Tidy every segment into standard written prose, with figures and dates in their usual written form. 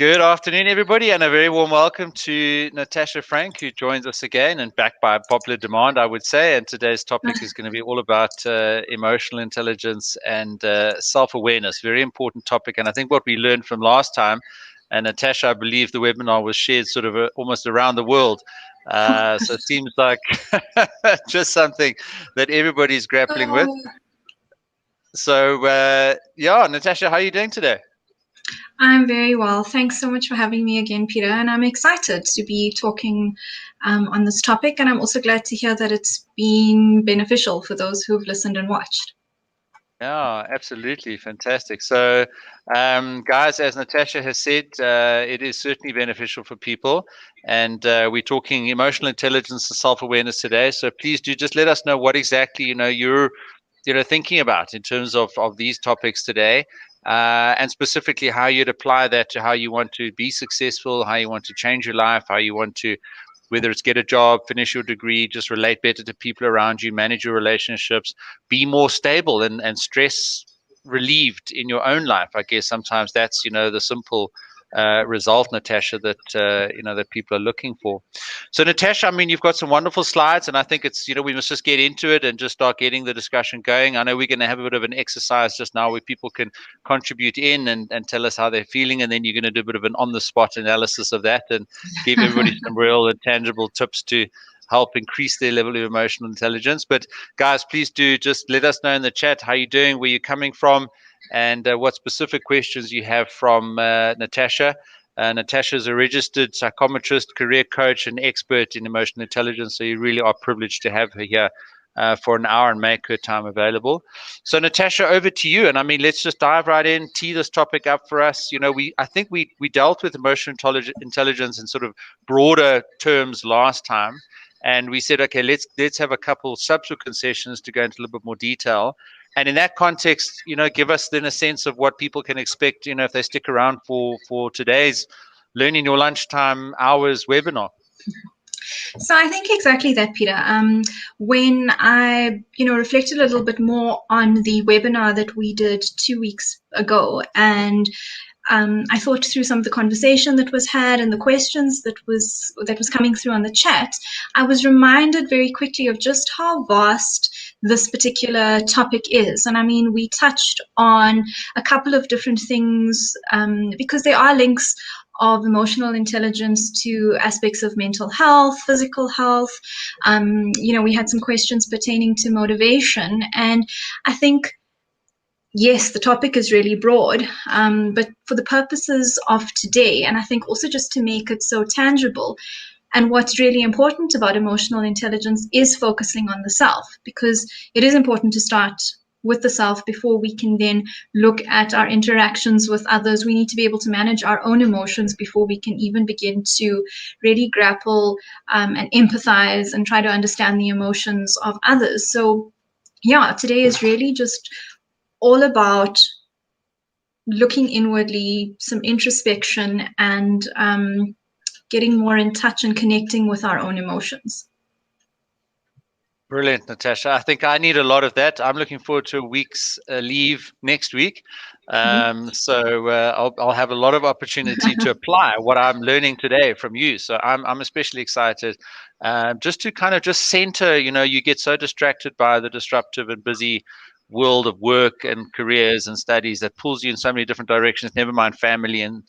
Good afternoon, everybody, and a very warm welcome to Natasha Frank, who joins us again and backed by popular demand, I would say. And today's topic is going to be all about emotional intelligence and self-awareness. Very important topic. And I think what we learned from last time, and Natasha, I believe the webinar was shared sort of almost around the world. So it seems like just something that everybody's grappling with. So, yeah, Natasha, how are you doing today? I'm very well. Thanks so much for having me again, Peter. And I'm excited to be talking on this topic. And I'm also glad to hear that it's been beneficial for those who've listened and watched. Yeah, absolutely. Fantastic. So, guys, as Natasha has said, it is certainly beneficial for people. And we're talking emotional intelligence and self-awareness today. So please do just let us know what exactly, you're thinking about in terms of these topics today, and specifically how you'd apply that to how you want to be successful, how you want to change your life, how you want to, whether it's get a job, finish your degree, just relate better to people around you, manage your relationships, be more stable and stress relieved in your own life. I guess sometimes that's, the simple result, Natasha, that, that people are looking for. So, Natasha, I mean, you've got some wonderful slides, and I think it's, we must just get into it and just start getting the discussion going. I know we're going to have a bit of an exercise just now where people can contribute in and tell us how they're feeling, and then you're going to do a bit of an on-the-spot analysis of that and give everybody some real and tangible tips to help increase their level of emotional intelligence. But guys, please do just let us know in the chat how you're doing, where you're coming from, and what specific questions you have from Natasha. Natasha is a registered psychometrist, career coach, and expert in emotional intelligence. So you really are privileged to have her here for an hour and make her time available. So Natasha, over to you. And I mean, let's just dive right in, tee this topic up for us. I think we dealt with emotional intelligence in sort of broader terms last time. And we said, okay, let's have a couple subsequent sessions to go into a little bit more detail. And in that context, give us then a sense of what people can expect, if they stick around for today's Learning Your Lunchtime Hours webinar. So I think exactly that, Peter. When I, reflected a little bit more on the webinar that we did 2 weeks ago, and I thought through some of the conversation that was had and the questions that was coming through on the chat, I was reminded very quickly of just how vast this particular topic is. And I mean, we touched on a couple of different things because there are links of emotional intelligence to aspects of mental health, physical health. We had some questions pertaining to motivation. And I think, yes, the topic is really broad, but for the purposes of today, and I think also just to make it so tangible, and what's really important about emotional intelligence is focusing on the self, because it is important to start with the self before we can then look at our interactions with others. We need to be able to manage our own emotions before we can even begin to really grapple and empathize and try to understand the emotions of others. So yeah, today is really just all about looking inwardly, some introspection, and getting more in touch and connecting with our own emotions. Brilliant, Natasha. I think I need a lot of that. I'm looking forward to a week's leave next week. So I'll have a lot of opportunity to apply what I'm learning today from you. So I'm especially excited just to kind of just center, you get so distracted by the disruptive and busy world of work and careers and studies that pulls you in so many different directions, never mind family and,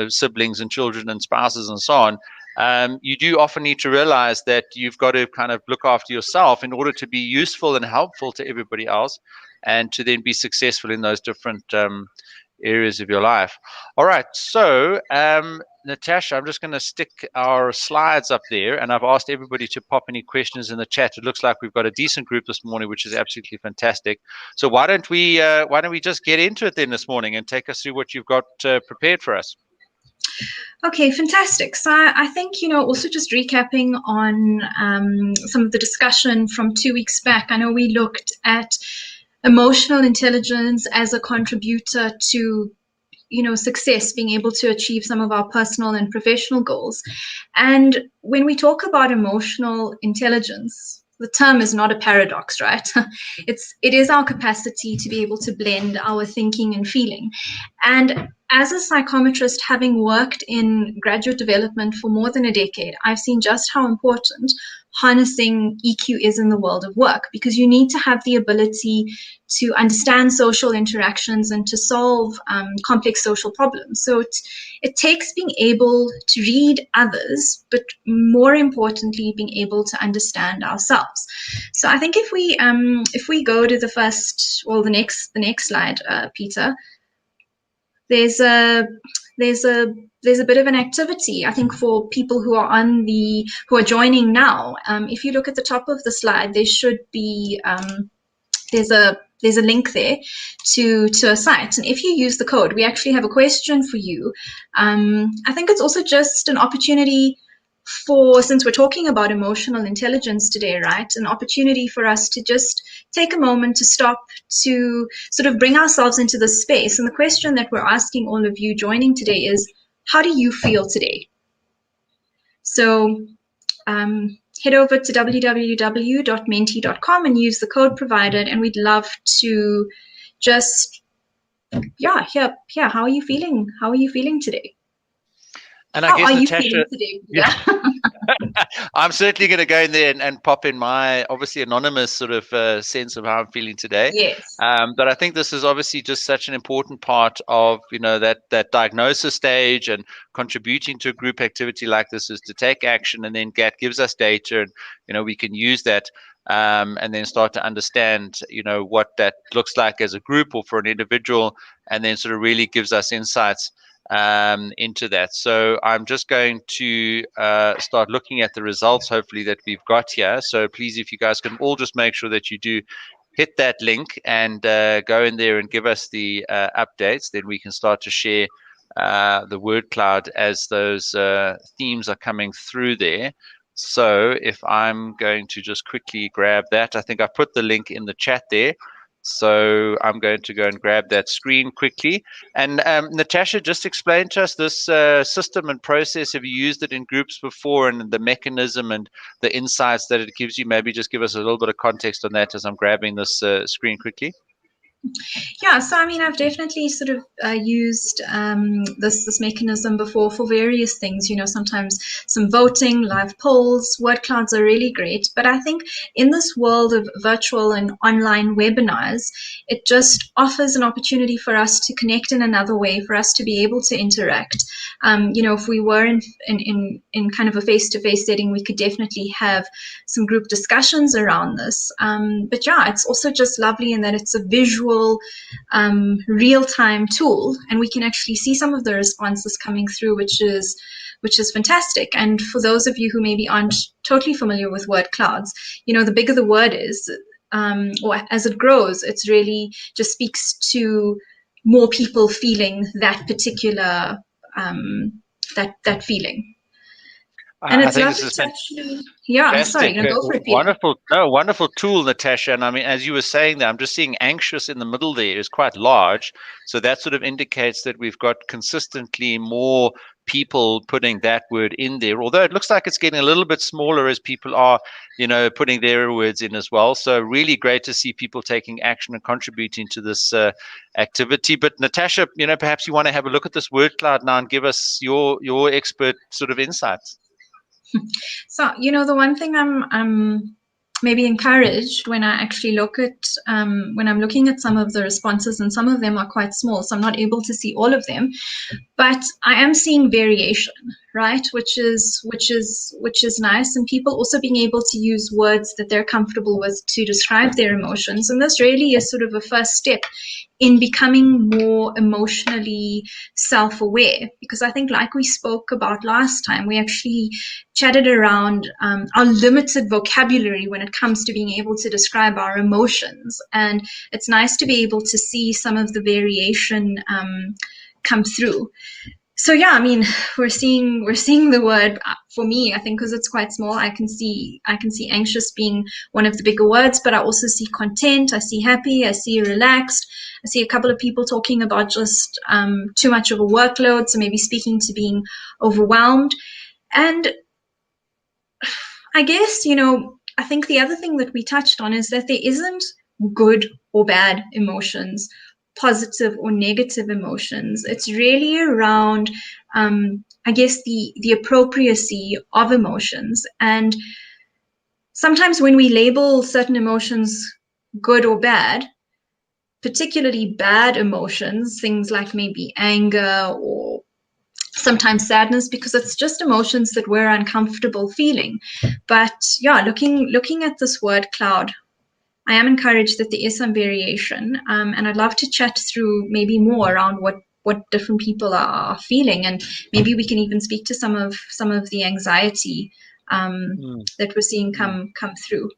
siblings and children and spouses and so on. You do often need to realize that you've got to kind of look after yourself in order to be useful and helpful to everybody else and to then be successful in those different areas of your life. All right. So, Natasha, I'm just going to stick our slides up there, and I've asked everybody to pop any questions in the chat. It looks like we've got a decent group this morning, which is absolutely fantastic. So why don't we just get into it then this morning and take us through what you've got prepared for us? Okay, fantastic. So I think, also just recapping on some of the discussion from 2 weeks back, I know we looked at emotional intelligence as a contributor to, success, being able to achieve some of our personal and professional goals. And when we talk about emotional intelligence, the term is not a paradox, right? It is our capacity to be able to blend our thinking and feeling. And as a psychometrist, having worked in graduate development for more than a decade, I've seen just how important harnessing EQ is in the world of work, because you need to have the ability to understand social interactions and to solve complex social problems. So it takes being able to read others, but more importantly, being able to understand ourselves. So I think if we go to the next slide, Peter, there's a bit of an activity, I think, for people who are joining now. If you look at the top of the slide, there should be there's a link there to a site, and if you use the code, we actually have a question for you. I think it's also just an opportunity since we're talking about emotional intelligence today, right? An opportunity for us to just take a moment to stop, to sort of bring ourselves into this space. And the question that we're asking all of you joining today is, how do you feel today? So head over to www.menti.com and use the code provided, and we'd love to just hear how are you feeling? How are you feeling today? And I guess, Natasha, feeling today? Yeah. I'm certainly going to go in there and pop in my obviously anonymous sort of sense of how I'm feeling today. Yes. But I think this is obviously just such an important part of, that diagnosis stage, and contributing to a group activity like this is to take action, and then GAT gives us data, and we can use that and then start to understand, what that looks like as a group or for an individual, and then sort of really gives us insights into that. So I'm just going to start looking at the results, hopefully, that we've got here. So please, if you guys can all just make sure that you do hit that link and go in there and give us the updates, then we can start to share the word cloud as those themes are coming through there. So if I'm going to just quickly grab that, I think I put the link in the chat there. So I'm going to go and grab that screen quickly. And Natasha, just explain to us this system and process. Have you used it in groups before, and the mechanism and the insights that it gives you? Maybe just give us a little bit of context on that as I'm grabbing this screen quickly. Yeah, so I mean, I've definitely sort of used this mechanism before for various things. Sometimes some voting, live polls, word clouds are really great. But I think in this world of virtual and online webinars, it just offers an opportunity for us to connect in another way, for us to be able to interact. If we were in kind of a face-to-face setting, we could definitely have some group discussions around this. But yeah, it's also just lovely in that it's a visual, real-time tool, and we can actually see some of the responses coming through, which is fantastic. And for those of you who maybe aren't totally familiar with word clouds, the bigger the word is, or as it grows, it's really just speaks to more people feeling that particular that feeling. And it's lovely to actually, fantastic. Go for it, Peter. Wonderful tool, Natasha. And I mean, as you were saying there, I'm just seeing anxious in the middle there is quite large. So that sort of indicates that we've got consistently more people putting that word in there, although it looks like it's getting a little bit smaller as people are, putting their words in as well. So really great to see people taking action and contributing to this activity. But Natasha, perhaps you want to have a look at this word cloud now and give us your expert sort of insights. So, the one thing I'm maybe encouraged when I actually look at, when I'm looking at some of the responses, and some of them are quite small, so I'm not able to see all of them, but I am seeing variation, right? Which is nice. And people also being able to use words that they're comfortable with to describe their emotions. And this really is sort of a first step in becoming more emotionally self-aware, because I think, like we spoke about last time, we actually chatted around our limited vocabulary when it comes to being able to describe our emotions. And it's nice to be able to see some of the variation come through. So yeah, I mean, we're seeing the word, for me, I think, because it's quite small, I can see anxious being one of the bigger words, but I also see content, I see happy, I see relaxed, I see a couple of people talking about just too much of a workload, so maybe speaking to being overwhelmed. And I guess, I think the other thing that we touched on is that there isn't good or bad emotions. positive or negative emotions. It's really around, I guess, the appropriacy of emotions. And sometimes when we label certain emotions good or bad, particularly bad emotions, things like maybe anger or sometimes sadness, because it's just emotions that we're uncomfortable feeling. But yeah, looking at this word cloud, I am encouraged that there is some variation, and I'd love to chat through maybe more around what different people are feeling, and maybe we can even speak to some of the anxiety that we're seeing come through.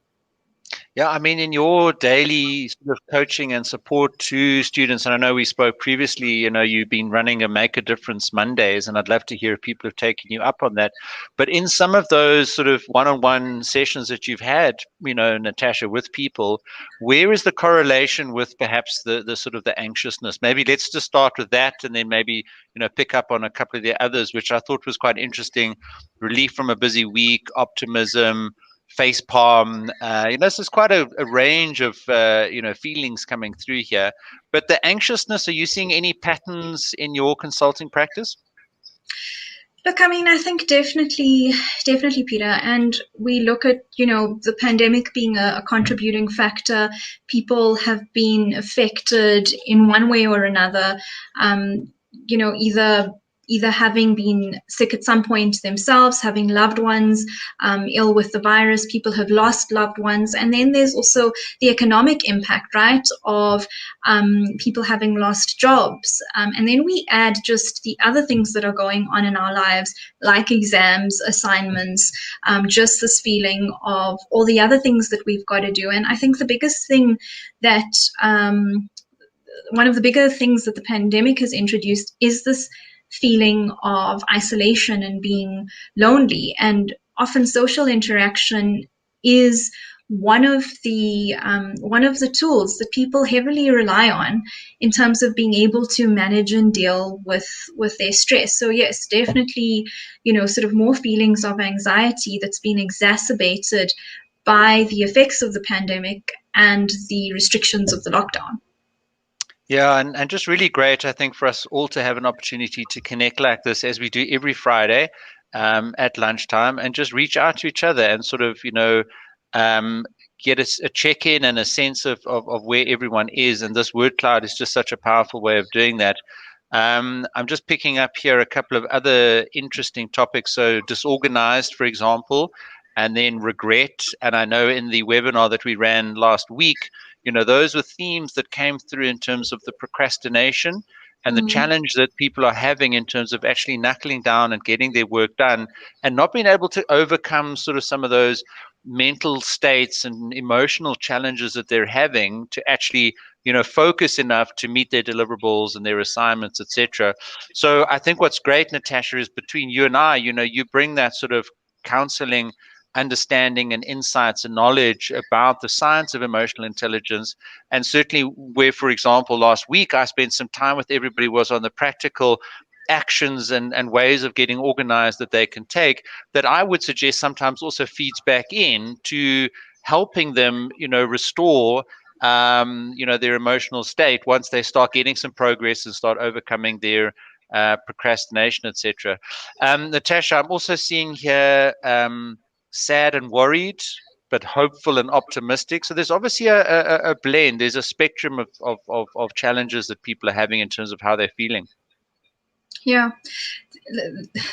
Yeah, I mean, in your daily sort of coaching and support to students, and I know we spoke previously, you've been running a Make a Difference Mondays, and I'd love to hear if people have taken you up on that. But in some of those sort of one-on-one sessions that you've had, Natasha, with people, where is the correlation with perhaps the sort of the anxiousness? Maybe let's just start with that, and then maybe, pick up on a couple of the others, which I thought was quite interesting. Relief from a busy week, optimism, face palm. This is quite a range of feelings coming through here. But the anxiousness, are you seeing any patterns in your consulting practice? Look, I mean, I think definitely, Peter. And we look at, the pandemic being a contributing factor. People have been affected in one way or another. Either having been sick at some point themselves, having loved ones ill with the virus, people have lost loved ones. And then there's also the economic impact, right, of people having lost jobs. And then we add just the other things that are going on in our lives, like exams, assignments, just this feeling of all the other things that we've got to do. And I think the biggest thing that one of the bigger things that the pandemic has introduced is this feeling of isolation and being lonely. And often social interaction is one of the tools that people heavily rely on in terms of being able to manage and deal with their stress. So yes, definitely, sort of more feelings of anxiety that's been exacerbated by the effects of the pandemic and the restrictions of the lockdown. Yeah, and just really great, I think, for us all to have an opportunity to connect like this as we do every Friday at lunchtime, and just reach out to each other and sort of, get a check-in and a sense of where everyone is. And this word cloud is just such a powerful way of doing that. I'm just picking up here a couple of other interesting topics. So disorganized, for example, and then regret. And I know in the webinar that we ran last week, those were themes that came through in terms of the procrastination and the challenge that people are having in terms of actually knuckling down and getting their work done, and not being able to overcome sort of some of those mental states and emotional challenges that they're having to actually focus enough to meet their deliverables and their assignments, etc. So I think what's great, Natasha, is between you and I, you bring that sort of counseling understanding and insights and knowledge about the science of emotional intelligence. And certainly where, for example, last week I spent some time with everybody was on the practical actions and ways of getting organized that they can take, that I would suggest sometimes also feeds back in to helping them, restore their emotional state once they start getting some progress and start overcoming their procrastination, etc. Natasha, I'm also seeing here sad and worried, but hopeful and optimistic. So there's obviously a blend. There's a spectrum of challenges that people are having in terms of how they're feeling. Yeah,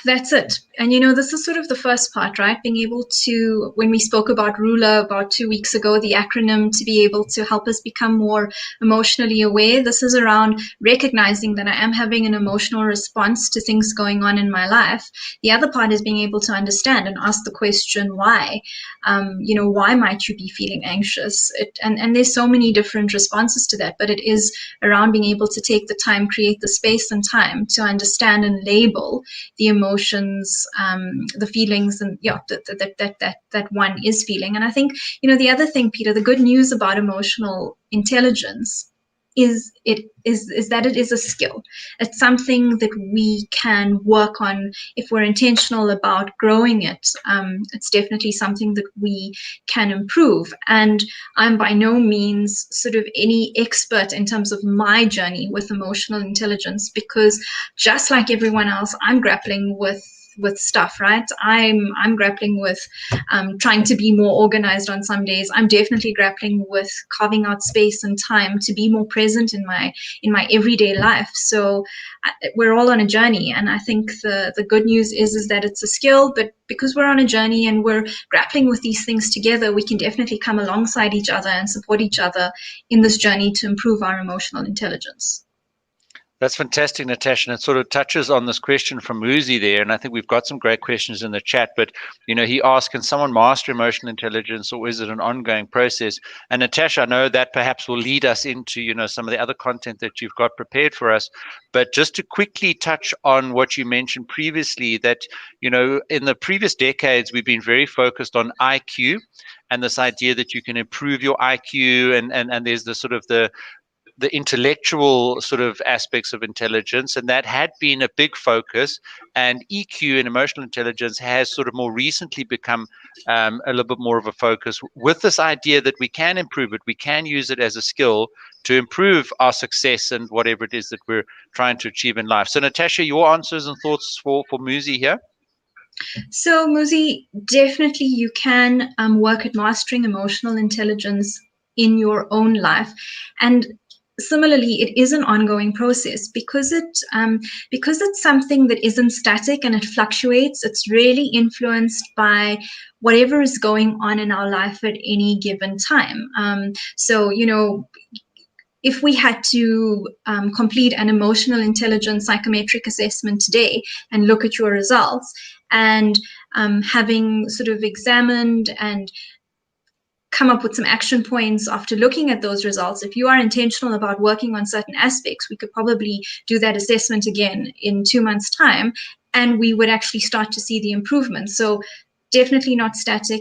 that's it. And this is sort of the first part, right? Being able to, when we spoke about ruler about 2 weeks ago, the acronym to be able to help us become more emotionally aware, this is around recognizing that I am having an emotional response to things going on in my life. The other part is being able to understand and ask the question why. Why might you be feeling anxious? And there's so many different responses to that, but it is around being able to take the time, create the space and time to understand and label the emotions, the feelings, and that one is feeling. And I think, the other thing, Peter, the good news about emotional intelligence is that it is a skill. It's something that we can work on if we're intentional about growing it. It's definitely something that we can improve. And I'm by no means sort of any expert in terms of my journey with emotional intelligence, because just like everyone else, I'm grappling with stuff, right? I'm grappling with trying to be more organized on some days. I'm definitely grappling with carving out space and time to be more present in my everyday life. So we're all on a journey, and I think the good news is that it's a skill, but because we're on a journey and we're grappling with these things together, we can definitely come alongside each other and support each other in this journey to improve our emotional intelligence. That's fantastic, Natasha. And it sort of touches on this question from Muzi there. And I think we've got some great questions in the chat. But, he asked, can someone master emotional intelligence, or is it an ongoing process? And Natasha, I know that perhaps will lead us into, some of the other content that you've got prepared for us. But just to quickly touch on what you mentioned previously, that, in the previous decades, we've been very focused on IQ and this idea that you can improve your IQ. And there's the sort of the intellectual sort of aspects of intelligence, and that had been a big focus. And EQ and emotional intelligence has sort of more recently become a little bit more of a focus, with this idea that we can improve it, we can use it as a skill to improve our success and whatever it is that we're trying to achieve in life. So Natasha, your answers and thoughts for Muzi here? So Muzi, definitely you can work at mastering emotional intelligence in your own life. And similarly, it is an ongoing process because it's something that isn't static and it fluctuates. It's really influenced by whatever is going on in our life at any given time. So, if we had to complete an emotional intelligence psychometric assessment today and look at your results, and having sort of examined and come up with some action points after looking at those results, if you are intentional about working on certain aspects, we could probably do that assessment again in 2 months' time, and we would actually start to see the improvement. So definitely not static,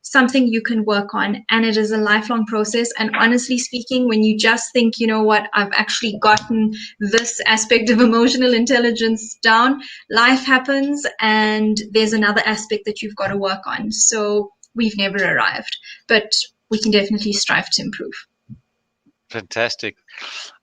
something you can work on, and it is a lifelong process. And honestly speaking, when you just think, what, I've actually gotten this aspect of emotional intelligence down, life happens and there's another aspect that you've got to work on. So we've never arrived, but we can definitely strive to improve. Fantastic.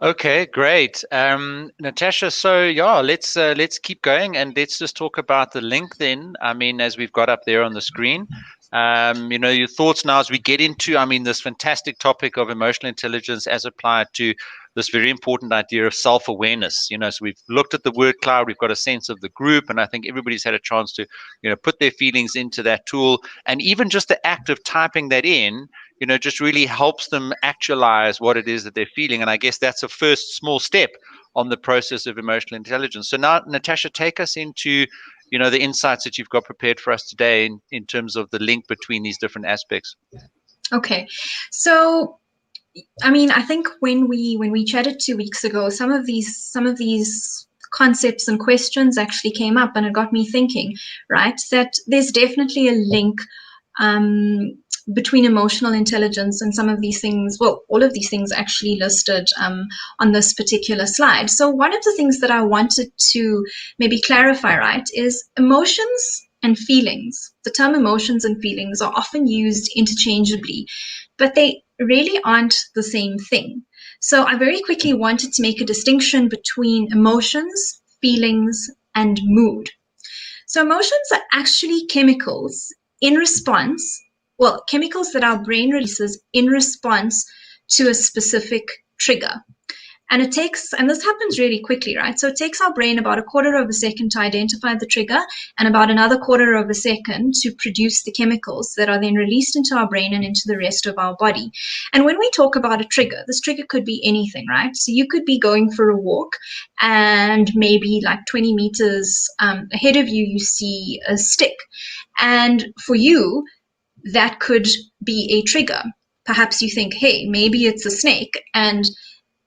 Okay, great. Natasha, so yeah, let's keep going, and let's just talk about the link then. I mean, as we've got up there on the screen, your thoughts now as we get into, this fantastic topic of emotional intelligence as applied to this very important idea of self-awareness. So we've looked at the word cloud, we've got a sense of the group, and I think everybody's had a chance to, put their feelings into that tool. And even just the act of typing that in, just really helps them actualize what it is that they're feeling. And I guess that's a first small step on the process of emotional intelligence. So now, Natasha, take us into, the insights that you've got prepared for us today in terms of the link between these different aspects. Okay. So, I think when we chatted 2 weeks ago, some of these concepts and questions actually came up, and it got me thinking, right, that there's definitely a link between emotional intelligence and some of these things, well, all of these things actually listed on this particular slide. So one of the things that I wanted to maybe clarify, right, is emotions and feelings. The term emotions and feelings are often used interchangeably, but they really aren't the same thing. So I very quickly wanted to make a distinction between emotions, feelings, and mood. So emotions are actually chemicals chemicals that our brain releases in response to a specific trigger. And this happens really quickly, right? So it takes our brain about a quarter of a second to identify the trigger, and about another quarter of a second to produce the chemicals that are then released into our brain and into the rest of our body. And when we talk about a trigger, this trigger could be anything, right? So you could be going for a walk, and maybe like 20 meters ahead of you, you see a stick. And for you, that could be a trigger. Perhaps you think, hey, maybe it's a snake, and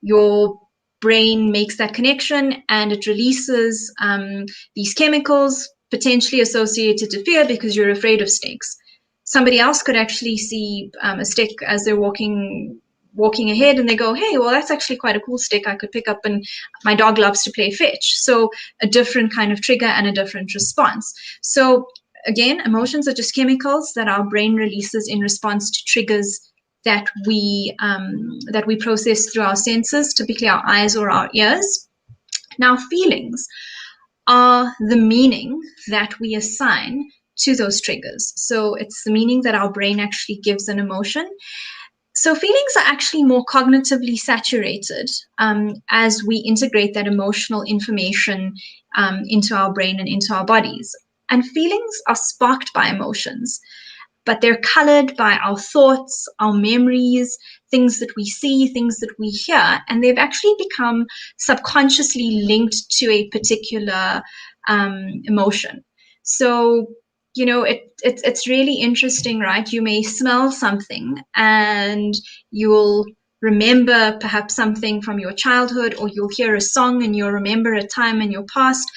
your brain makes that connection and it releases these chemicals potentially associated to fear because you're afraid of snakes. Somebody else could actually see a stick as they're walking walking ahead and they go, hey, well, that's actually quite a cool stick I could pick up, and my dog loves to play fetch. So a different kind of trigger and a different response. So again, emotions are just chemicals that our brain releases in response to triggers that we process through our senses, typically our eyes or our ears. Now, feelings are the meaning that we assign to those triggers. So it's the meaning that our brain actually gives an emotion. So feelings are actually more cognitively saturated as we integrate that emotional information into our brain and into our bodies. And feelings are sparked by emotions, but they're colored by our thoughts, our memories, things that we see, things that we hear, and they've actually become subconsciously linked to a particular emotion. So, you know, it's really interesting, right? You may smell something and you'll remember perhaps something from your childhood, or you'll hear a song and you'll remember a time in your past.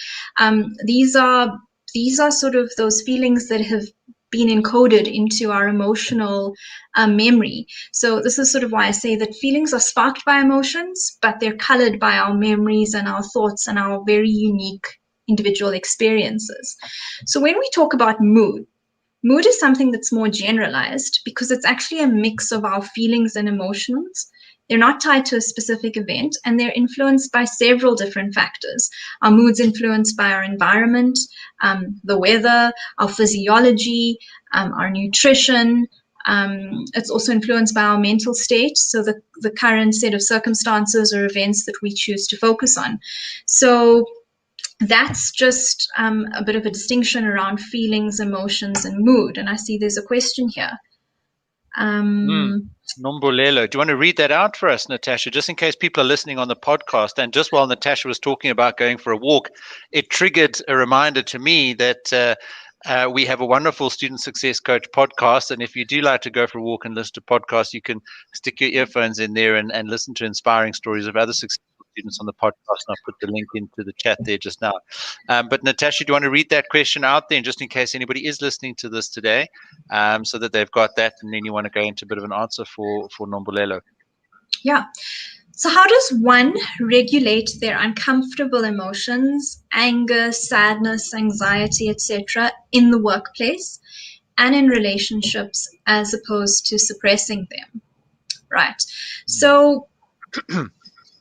These are sort of those feelings that have been encoded into our emotional memory. So this is sort of why I say that feelings are sparked by emotions, but they're colored by our memories and our thoughts and our very unique individual experiences. So when we talk about mood is something that's more generalized because it's actually a mix of our feelings and emotions. They're not tied to a specific event, and they're influenced by several different factors. Our mood's influenced by our environment, the weather, our physiology, our nutrition. It's also influenced by our mental state, so the current set of circumstances or events that we choose to focus on. So that's just a bit of a distinction around feelings, emotions, and mood. And I see there's a question here. Nombolelo. Do you want to read that out for us, Natasha, just in case people are listening on the podcast? And just while Natasha was talking about going for a walk, it triggered a reminder to me that we have a wonderful student success coach podcast. And if you do like to go for a walk and listen to podcasts, you can stick your earphones in there and listen to inspiring stories of other successful students on the podcast. And I'll put the link into the chat there just now. But Natasha, do you want to read that question out there, and just in case anybody is listening to this today, so that they've got that, and then you want to go into a bit of an answer for Nombolelo. Yeah. So how does one regulate their uncomfortable emotions, anger, sadness, anxiety, etc., in the workplace and in relationships, as opposed to suppressing them? Right. So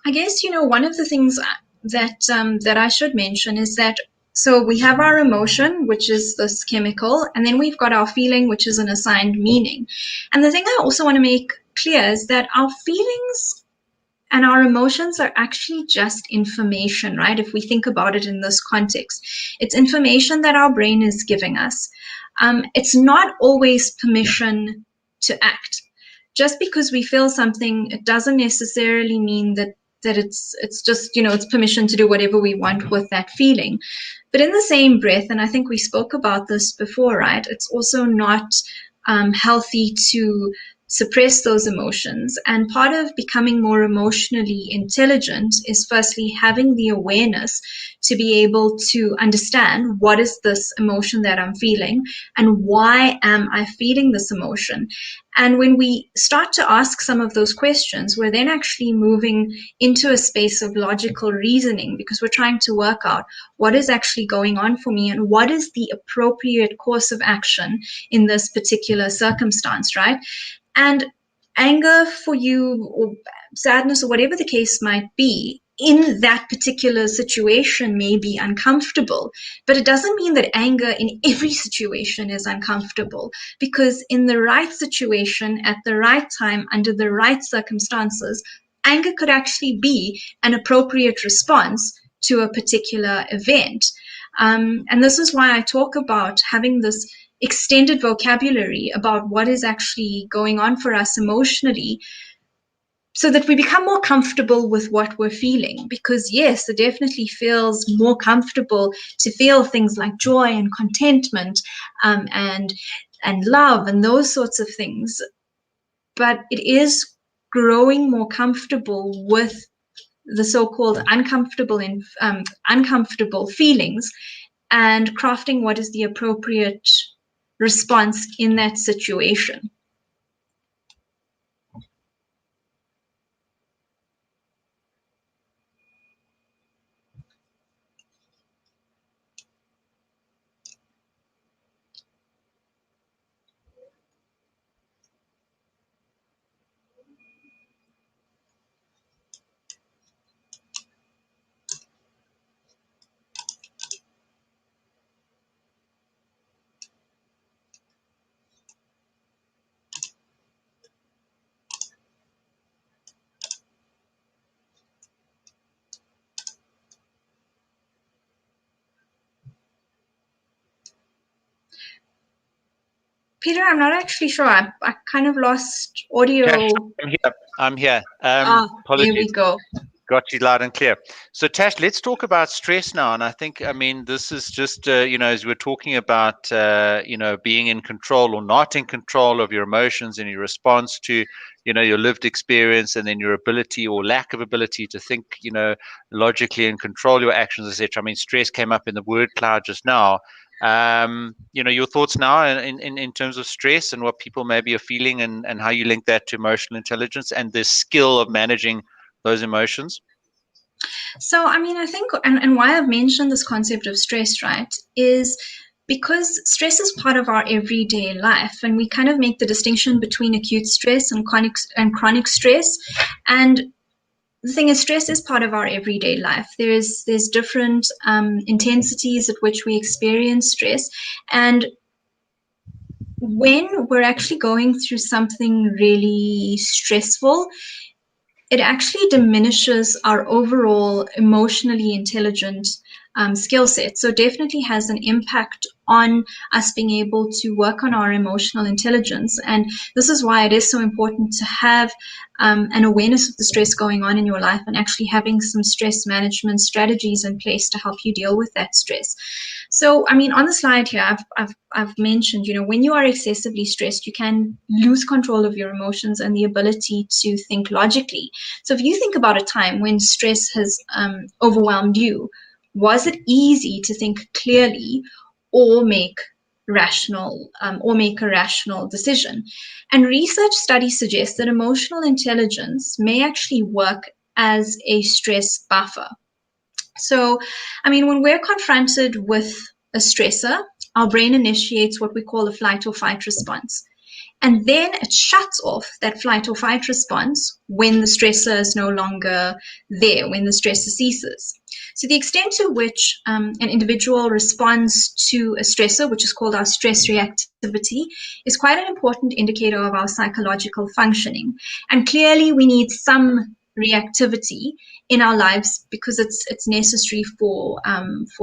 I guess, you know, one of the things that I should mention is that, so we have our emotion, which is this chemical, and then we've got our feeling, which is an assigned meaning. And the thing I also want to make clear is that our feelings and our emotions are actually just information, right? If we think about it in this context, it's information that our brain is giving us. It's not always permission to act. Just because we feel something, it doesn't necessarily mean that it's just, you know, it's permission to do whatever we want with that feeling. But in the same breath, and I think we spoke about this before, right? It's also not healthy to suppress those emotions. And part of becoming more emotionally intelligent is firstly having the awareness to be able to understand what is this emotion that I'm feeling and why am I feeling this emotion. And when we start to ask some of those questions, we're then actually moving into a space of logical reasoning, because we're trying to work out what is actually going on for me and what is the appropriate course of action in this particular circumstance, right? And anger for you, or sadness, or whatever the case might be, in that particular situation may be uncomfortable, but it doesn't mean that anger in every situation is uncomfortable, because in the right situation, at the right time, under the right circumstances, anger could actually be an appropriate response to a particular event. And this is why I talk about having this extended vocabulary about what is actually going on for us emotionally, so that we become more comfortable with what we're feeling. Because yes, it definitely feels more comfortable to feel things like joy and contentment, and love and those sorts of things. But it is growing more comfortable with the so-called uncomfortable feelings, and crafting what is the appropriate response in that situation. Peter, I'm not actually sure. I kind of lost Tash, audio. I'm here. I'm here. There we Apologies. go. Got you loud and clear. So, Tash, let's talk about stress now. And I think, I mean, this is just, as we're talking about, being in control or not in control of your emotions and your response to, your lived experience, and then your ability or lack of ability to think, logically and control your actions, etc. I mean, stress came up in the word cloud just now. Your thoughts now in terms of stress and what people maybe are feeling, and how you link that to emotional intelligence and the skill of managing those emotions? So, I mean, I think, and why I've mentioned this concept of stress, right, is because stress is part of our everyday life, and we kind of make the distinction between acute stress and chronic stress. And the thing is, stress is part of our everyday life. There's different intensities at which we experience stress, and when we're actually going through something really stressful, it actually diminishes our overall emotionally intelligent skill set. So definitely has an impact on us being able to work on our emotional intelligence. And this is why it is so important to have an awareness of the stress going on in your life, and actually having some stress management strategies in place to help you deal with that stress. So, I mean, on the slide here, I've mentioned, when you are excessively stressed, you can lose control of your emotions and the ability to think logically. So if you think about a time when stress has overwhelmed you, was it easy to think clearly or make a rational decision? And research studies suggest that emotional intelligence may actually work as a stress buffer. So, I mean, when we're confronted with a stressor, our brain initiates what we call a flight or fight response. And then it shuts off that flight or fight response when the stressor is no longer there, when the stressor ceases. So the extent to which an individual responds to a stressor, which is called our stress reactivity, is quite an important indicator of our psychological functioning. And clearly we need some reactivity in our lives because it's necessary for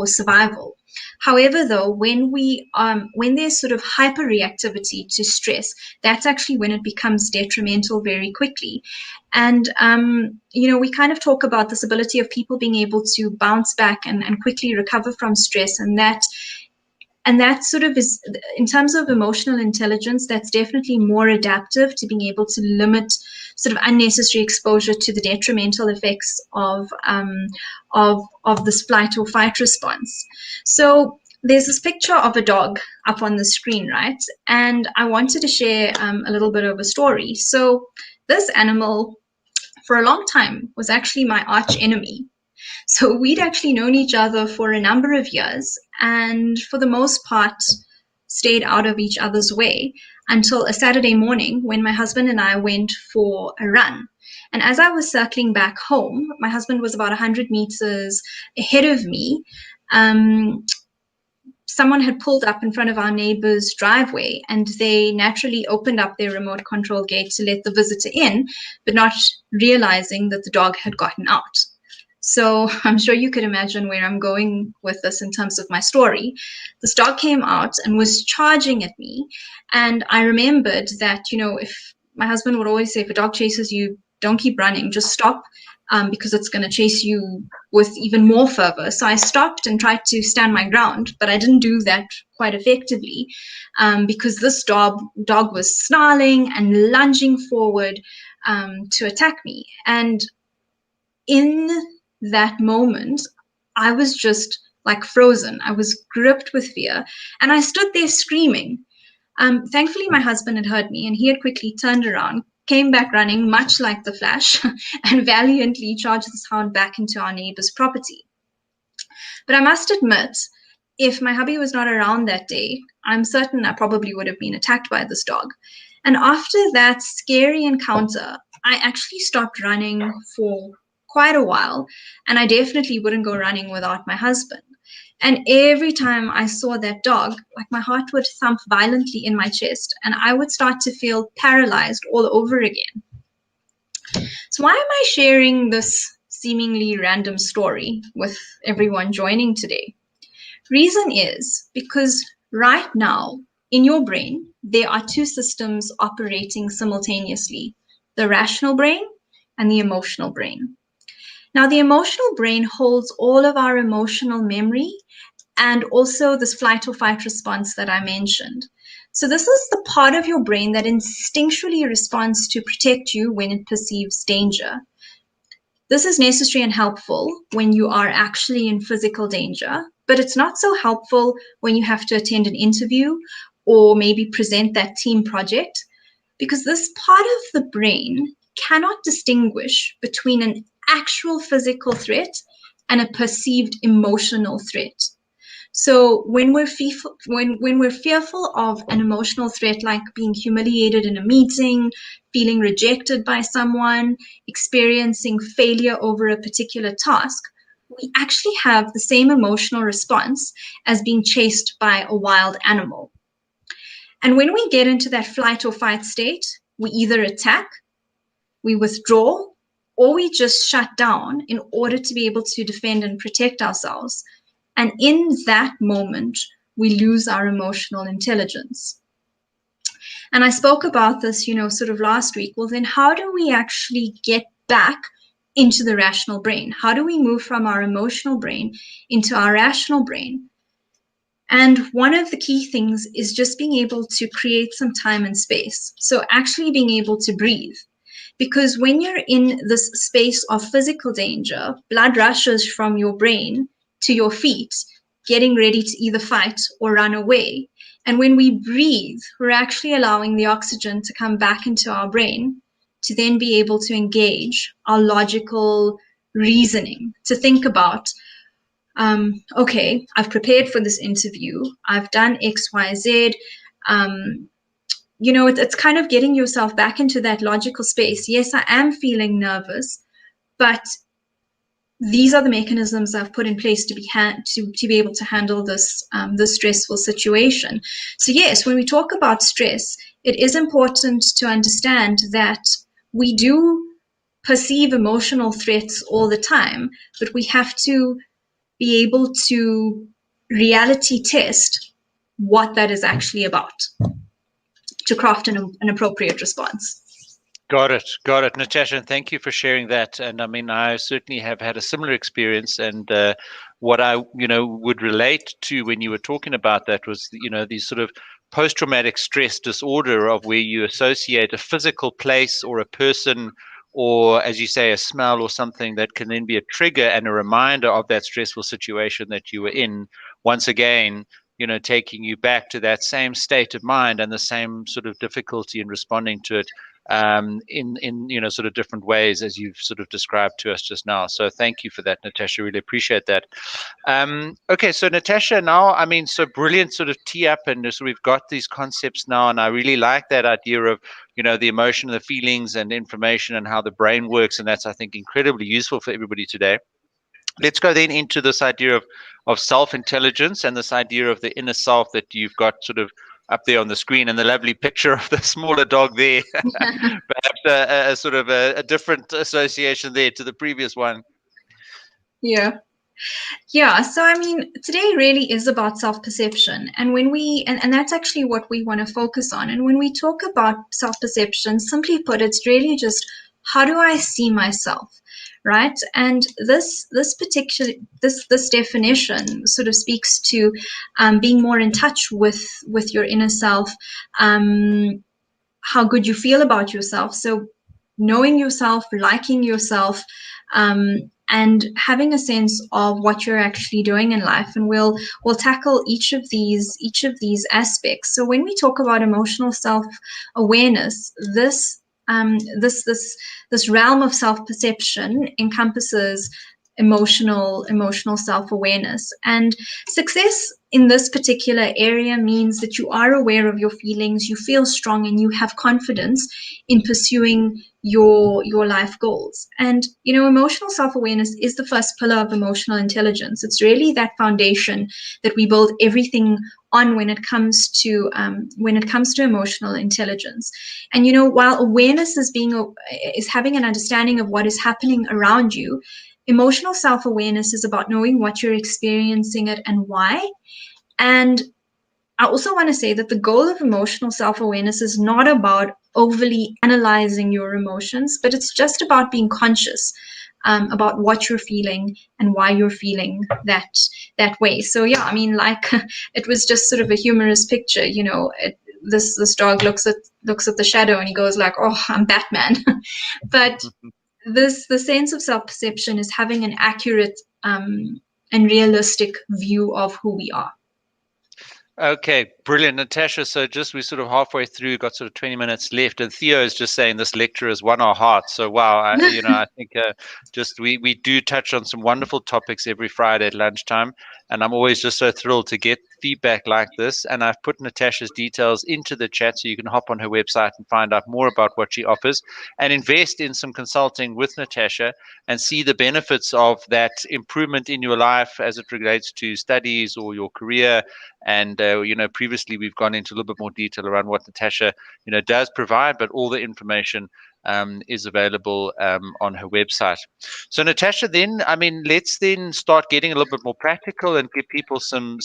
survival. However, though, when there's sort of hyperreactivity to stress, that's actually when it becomes detrimental very quickly. And we kind of talk about this ability of people being able to bounce back and quickly recover from stress, and that sort of is, in terms of emotional intelligence, that's definitely more adaptive to being able to limit sort of unnecessary exposure to the detrimental effects of this flight or fight response. So there's this picture of a dog up on the screen, right? And I wanted to share a little bit of a story. So this animal, for a long time, was actually my arch enemy. So we'd actually known each other for a number of years, and for the most part stayed out of each other's way until a Saturday morning when my husband and I went for a run. And as I was circling back home, my husband was about 100 meters ahead of me. Someone had pulled up in front of our neighbor's driveway, and they naturally opened up their remote control gate to let the visitor in, but not realizing that the dog had gotten out. So I'm sure you could imagine where I'm going with this in terms of my story. This dog came out and was charging at me. And I remembered that, if my husband would always say, if a dog chases you, don't keep running, just stop, because it's going to chase you with even more fervor. So I stopped and tried to stand my ground, but I didn't do that quite effectively, because this dog was snarling and lunging forward to attack me. And in that moment, I was just like frozen. I was gripped with fear, and I stood there screaming. Thankfully, my husband had heard me, and he had quickly turned around, came back running, much like the Flash, and valiantly charged this hound back into our neighbor's property. But I must admit, if my hubby was not around that day, I'm certain I probably would have been attacked by this dog. And after that scary encounter, I actually stopped running for quite a while, and I definitely wouldn't go running without my husband. And every time I saw that dog, like my heart would thump violently in my chest, and I would start to feel paralyzed all over again. So why am I sharing this seemingly random story with everyone joining today? Reason is because right now in your brain, there are two systems operating simultaneously, the rational brain and the emotional brain. Now, the emotional brain holds all of our emotional memory and also this flight or fight response that I mentioned. So this is the part of your brain that instinctually responds to protect you when it perceives danger. This is necessary and helpful when you are actually in physical danger, but it's not so helpful when you have to attend an interview or maybe present that team project, because this part of the brain cannot distinguish between an actual physical threat and a perceived emotional threat. So when we're fearful of an emotional threat, like being humiliated in a meeting, feeling rejected by someone, experiencing failure over a particular task, we actually have the same emotional response as being chased by a wild animal. And when we get into that flight or fight state, we either attack, we withdraw, or we just shut down in order to be able to defend and protect ourselves. And in that moment, we lose our emotional intelligence. And I spoke about this, sort of last week. Well, then how do we actually get back into the rational brain? How do we move from our emotional brain into our rational brain? And one of the key things is just being able to create some time and space. So actually being able to breathe. Because when you're in this space of physical danger, blood rushes from your brain to your feet, getting ready to either fight or run away. And when we breathe, we're actually allowing the oxygen to come back into our brain to then be able to engage our logical reasoning, to think about, okay, I've prepared for this interview. I've done X, Y, Z. It's kind of getting yourself back into that logical space. Yes, I am feeling nervous, but these are the mechanisms I've put in place to be able to handle this stressful situation. So yes, when we talk about stress, it is important to understand that we do perceive emotional threats all the time, but we have to be able to reality test what that is actually about to craft an appropriate response. Got it, Natasha. And thank you for sharing that. And I mean, I certainly have had a similar experience. And what I, would relate to when you were talking about that was, these sort of post-traumatic stress disorder of where you associate a physical place or a person, or as you say, a smell or something that can then be a trigger and a reminder of that stressful situation that you were in. Once again, taking you back to that same state of mind and the same sort of difficulty in responding to it in sort of different ways as you've sort of described to us just now. So thank you for that, Natasha. Really appreciate that. Okay, so Natasha, now, I mean, so brilliant sort of tee up, and so we've got these concepts now, and I really like that idea of, the emotion, the feelings and information and how the brain works, and that's, I think, incredibly useful for everybody today. Let's go then into this idea of self-intelligence and this idea of the inner self that you've got sort of up there on the screen, and the lovely picture of the smaller dog there. Perhaps a sort of a different association there to the previous one. Yeah. So, I mean, today really is about self-perception. And when and that's actually what we want to focus on. And when we talk about self-perception, simply put, it's really just, how do I see myself? Right. And this definition sort of speaks to being more in touch with your inner self, how good you feel about yourself. So knowing yourself, liking yourself, and having a sense of what you're actually doing in life. And we'll tackle each of these aspects. So when we talk about emotional self-awareness, this realm of self-perception encompasses emotional self-awareness. And success in this particular area means that you are aware of your feelings, you feel strong, and you have confidence in pursuing your life goals. And emotional self-awareness is the first pillar of emotional intelligence. It's really that foundation that we build everything on when it comes to emotional intelligence. And while awareness is having an understanding of what is happening around you, emotional self-awareness is about knowing what you're experiencing it and why. And I also want to say that the goal of emotional self-awareness is not about overly analyzing your emotions, but it's just about being conscious about what you're feeling and why you're feeling that way. So yeah, I mean, like it was just sort of a humorous picture, this dog looks at the shadow and he goes like, "Oh, I'm Batman." But the sense of self-perception is having an accurate and realistic view of who we are. Okay, brilliant, Natasha. So just we're sort of halfway through, got sort of 20 minutes left, and Theo is just saying this lecture has won our hearts. So wow, I think just we do touch on some wonderful topics every Friday at lunchtime, and I'm always just so thrilled to get feedback like this. And I've put Natasha's details into the chat, so you can hop on her website and find out more about what she offers, and invest in some consulting with Natasha, and see the benefits of that improvement in your life as it relates to studies or your career. And previously we've gone into a little bit more detail around what Natasha does provide, but all the information is available on her website. So Natasha, then let's then start getting a little bit more practical and give people some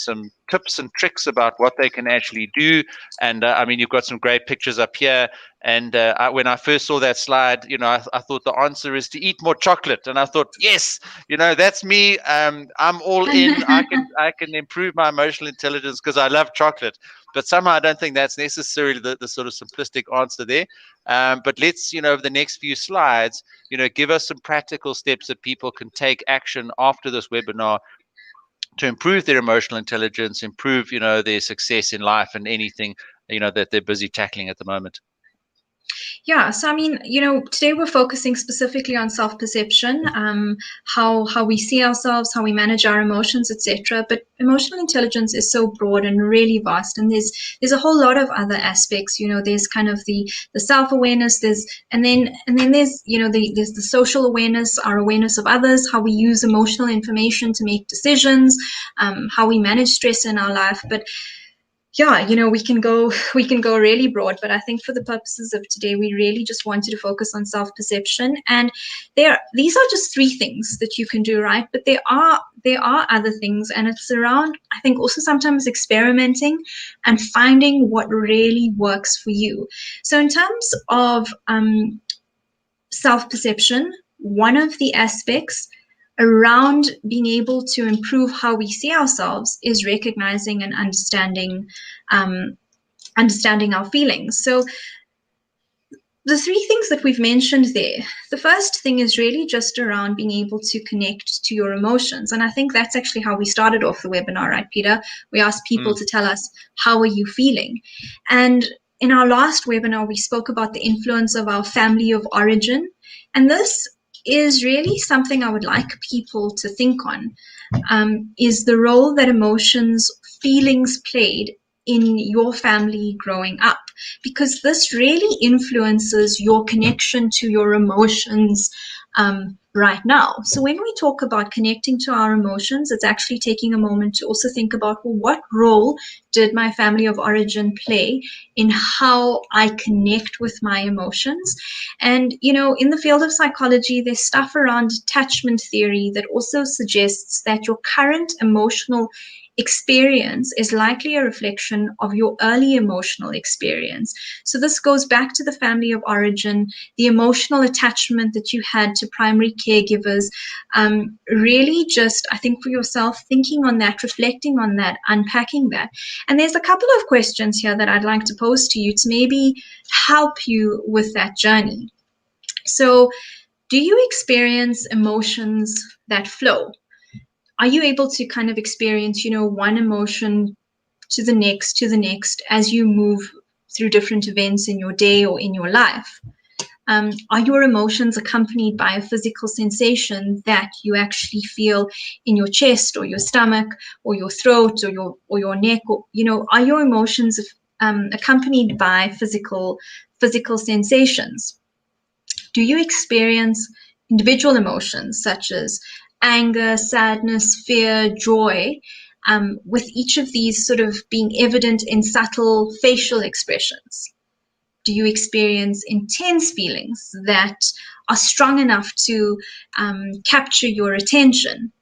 tips and tricks about what they can actually do. And you've got some great pictures up here. And when I first saw that slide, I thought the answer is to eat more chocolate. And I thought, yes, that's me. I'm all in. I can improve my emotional intelligence because I love chocolate. But somehow I don't think that's necessarily the sort of simplistic answer there. But let's, over the next few slides, give us some practical steps that people can take action after this webinar to improve their emotional intelligence, improve, their success in life and anything, that they're busy tackling at the moment. Yeah, so today we're focusing specifically on self-perception, how we see ourselves, how we manage our emotions, etc. But emotional intelligence is so broad and really vast, and there's a whole lot of other aspects. There's kind of the self-awareness, and then there's there's the social awareness, our awareness of others, how we use emotional information to make decisions, how we manage stress in our life. But yeah, we can go really broad, but I think for the purposes of today, we really just wanted to focus on self-perception. And these are just three things that you can do, right? But there are other things, and it's around, I think, also sometimes experimenting and finding what really works for you. So in terms of self-perception, one of the aspects around being able to improve how we see ourselves is recognizing and understanding our feelings. So the three things that we've mentioned there, the first thing is really just around being able to connect to your emotions. And I think that's actually how we started off the webinar, right, Peter? We asked people to tell us, how are you feeling? And in our last webinar, we spoke about the influence of our family of origin. And this is really something I would like people to think on, is the role that emotions, feelings played in your family growing up, because this really influences your connection to your emotions right now. So when we talk about connecting to our emotions, it's actually taking a moment to also think about, well, what role did my family of origin play in how I connect with my emotions? And, in the field of psychology, there's stuff around attachment theory that also suggests that your current emotional experience is likely a reflection of your early emotional experience. So this goes back to the family of origin, the emotional attachment that you had to primary caregivers, really just, I think, for yourself, thinking on that, reflecting on that, unpacking that. And there's a couple of questions here that I'd like to pose to you to maybe help you with that journey. So, do you experience emotions that flow? Are you able to kind of experience, one emotion to the next as you move through different events in your day or in your life? Are your emotions accompanied by a physical sensation that you actually feel in your chest or your stomach or your throat or your neck? Or, are your emotions accompanied by physical sensations? Do you experience individual emotions such as anger, sadness, fear, joy, with each of these sort of being evident in subtle facial expressions? Do you experience intense feelings that are strong enough to capture your attention?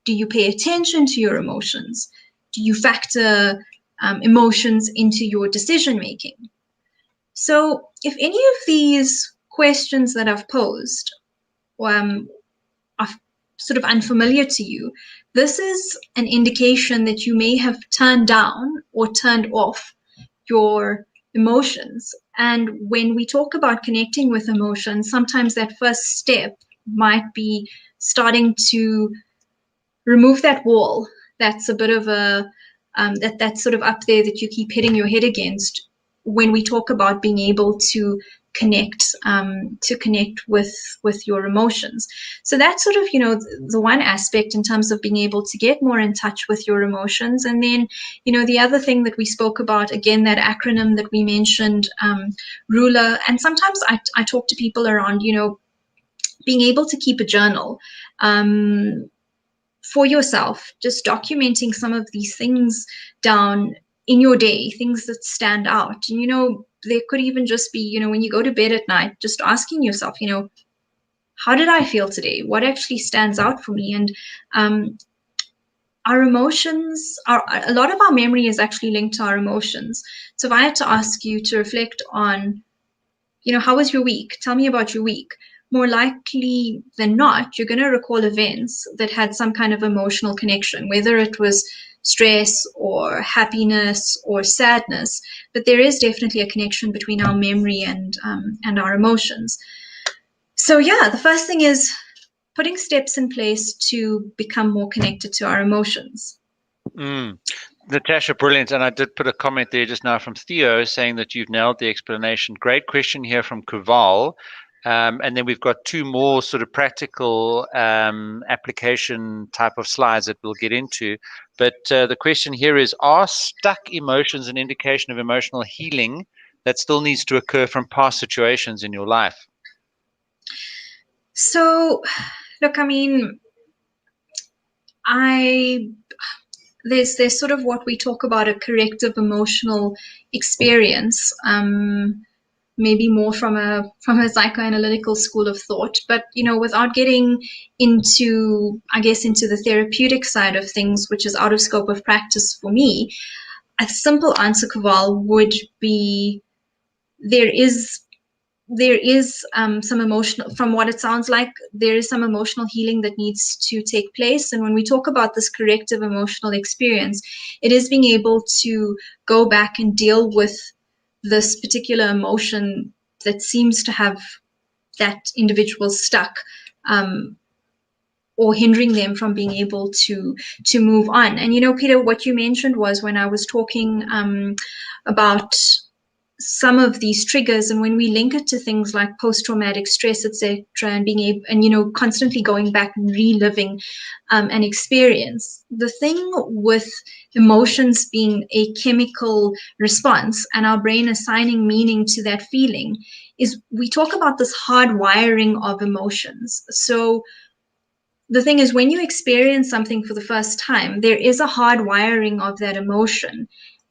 Do you pay attention to your emotions? Do you factor emotions into your decision making. So if any of these questions that I've posed are sort of unfamiliar to you, this is an indication that you may have turned down or turned off your emotions. And when we talk about connecting with emotions, sometimes that first step might be starting to remove that wall that's a bit of a that's sort of up there that you keep hitting your head against when we talk about being able to connect with your emotions. So that's sort of the one aspect in terms of being able to get more in touch with your emotions. And then the other thing that we spoke about, again, that acronym that we mentioned, ruler. And sometimes I talk to people around being able to keep a journal for yourself, just documenting some of these things down in your day, things that stand out. And there could even just be when you go to bed at night, just asking yourself, how did I feel today? What actually stands out for me? And our emotions a lot of our memory is actually linked to our emotions. So if I had to ask you to reflect on how was your week? Tell me about your week. More likely than not, you're going to recall events that had some kind of emotional connection, whether it was stress or happiness or sadness. But there is definitely a connection between our memory and our emotions. So yeah, the first thing is putting steps in place to become more connected to our emotions. Natasha, brilliant. And I did put a comment there just now from Theo saying that you've nailed the explanation. Great question here from Kuval. And then we've got two more sort of practical application type of slides that we'll get into. But the question here is, are stuck emotions an indication of emotional healing that still needs to occur from past situations in your life? So, look, I mean, there's sort of what we talk about a corrective emotional experience, maybe more from a psychoanalytical school of thought, but without getting into the therapeutic side of things, which is out of scope of practice for me. A simple answer, Kaval, would be there is some emotional, from what it sounds like, there is some emotional healing that needs to take place. And when we talk about this corrective emotional experience, it is being able to go back and deal with this particular emotion that seems to have that individual stuck, or hindering them from being able to move on. And Peter, what you mentioned was when I was talking about some of these triggers, and when we link it to things like post-traumatic stress, etc., and being able, and constantly going back and reliving an experience. The thing with emotions being a chemical response and our brain assigning meaning to that feeling is we talk about this hard wiring of emotions. So the thing is, when you experience something for the first time, there is a hard wiring of that emotion.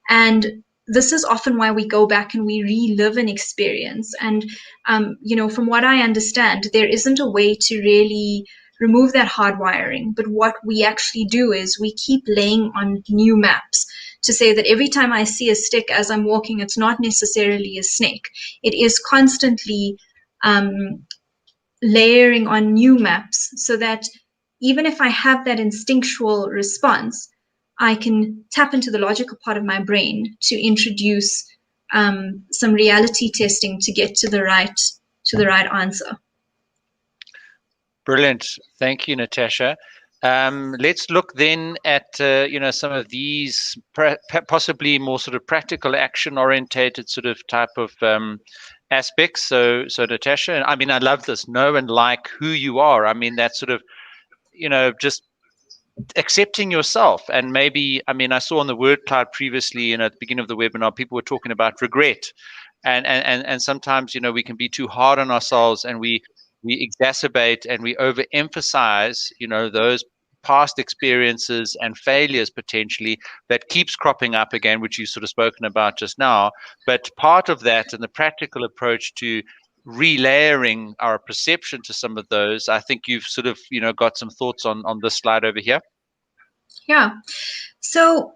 And this is often why we go back and we relive an experience. And, from what I understand, there isn't a way to really remove that hard wiring. But what we actually do is we keep laying on new maps to say that every time I see a stick as I'm walking, it's not necessarily a snake. It is constantly layering on new maps so that even if I have that instinctual response, I can tap into the logical part of my brain to introduce some reality testing to get to the right answer. Brilliant. Thank you, Natasha. Let's look then at some of these possibly more sort of practical action orientated sort of type of aspects. So Natasha, I mean, I love this. Know and like who you are. I mean, that sort of just accepting yourself. And maybe, I mean, I saw on the word cloud previously, at the beginning of the webinar, people were talking about regret. And sometimes, we can be too hard on ourselves, and we exacerbate and we overemphasize, those past experiences and failures potentially that keeps cropping up again, which you've sort of spoken about just now. But part of that and the practical approach to relayering our perception to some of those, I think you've sort of, got some thoughts on this slide over here. Yeah. So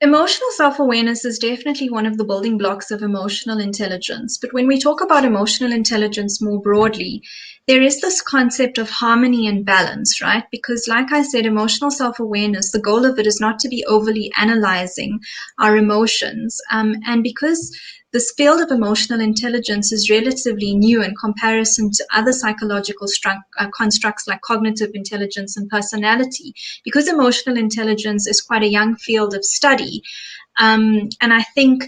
Emotional self-awareness is definitely one of the building blocks of emotional intelligence. But when we talk about emotional intelligence more broadly, there is this concept of harmony and balance, right? Because like I said, emotional self-awareness, the goal of it is not to be overly analyzing our emotions. And because this field of emotional intelligence is relatively new in comparison to other psychological constructs like cognitive intelligence and personality, because emotional intelligence is quite a young field of study. And I think